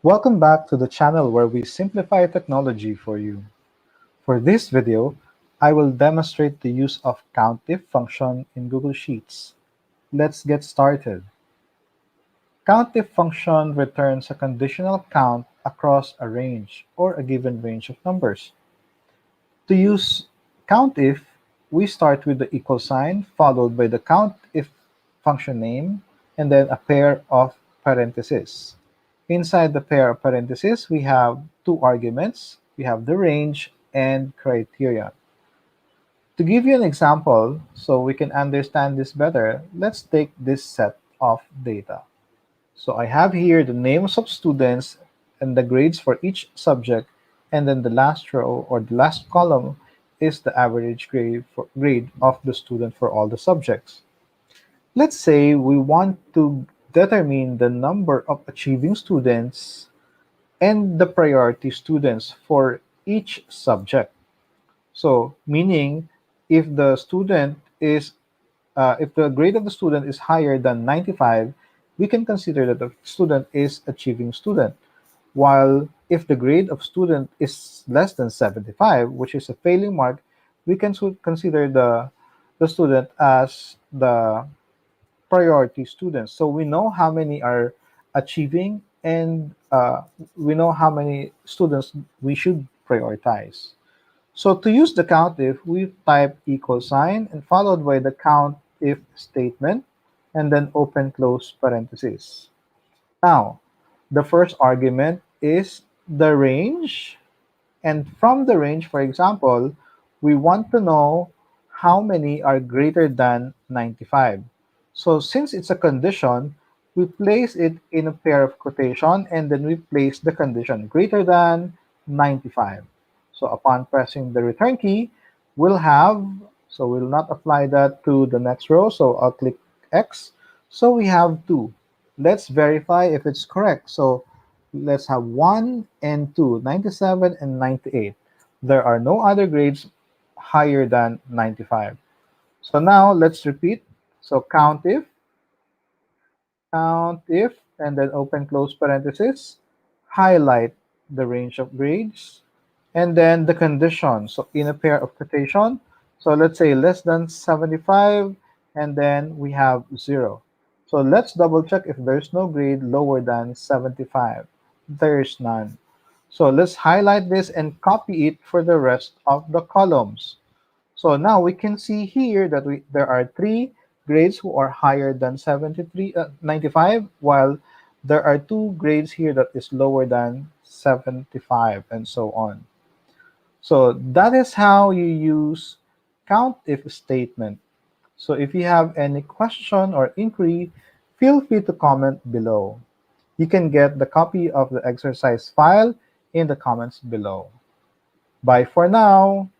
Welcome back to the channel where we simplify technology for you. For this video, I will demonstrate the use of COUNTIF function in Google Sheets. Let's get started. COUNTIF function returns a conditional count across a range or a given range of numbers. To use COUNTIF, we start with the equal sign followed by the COUNTIF function name and then a pair of parentheses. Inside the pair of parentheses, we have two arguments. We have the range and criterion. To give you an example, so we can understand this better, let's take this set of data. So I have here the names of students and the grades for each subject, and then the last row or the last column is the average grade of the student for all the subjects. Let's say we want to determine the number of achieving students and the priority students for each subject. So, meaning if the student is if the grade of the student is higher than 95, we can consider that the student is achieving student. While if the grade of student is less than 75, which is a failing mark, we can consider the student as the priority students. So we know how many are achieving and we know how many students we should prioritize. So to use the COUNTIF, we type equal sign and followed by the COUNTIF statement and then open close parentheses. Now, the first argument is the range, and from the range, for example, we want to know how many are greater than 95. So since it's a condition, we place it in a pair of quotation and then we place the condition greater than 95. So upon pressing the return key, we'll have, so we'll not apply that to the next row. So I'll click X. So we have 2. Let's verify if it's correct. So let's have 1 and 2, 97 and 98. There are no other grades higher than 95. So now let's repeat. So count if, and then open close parenthesis, highlight the range of grades, and then the condition. So in a pair of quotation, so let's say less than 75, and then we have 0. So let's double check if there's no grade lower than 75. There's none. So let's highlight this and copy it for the rest of the columns. So now we can see here that there are 3 grades who are higher than 95, while there are 2 grades here that is lower than 75, and so on. So that is how you use COUNTIF statement. So if you have any question or inquiry, feel free to comment below. You can get the copy of the exercise file in the comments below. Bye for now.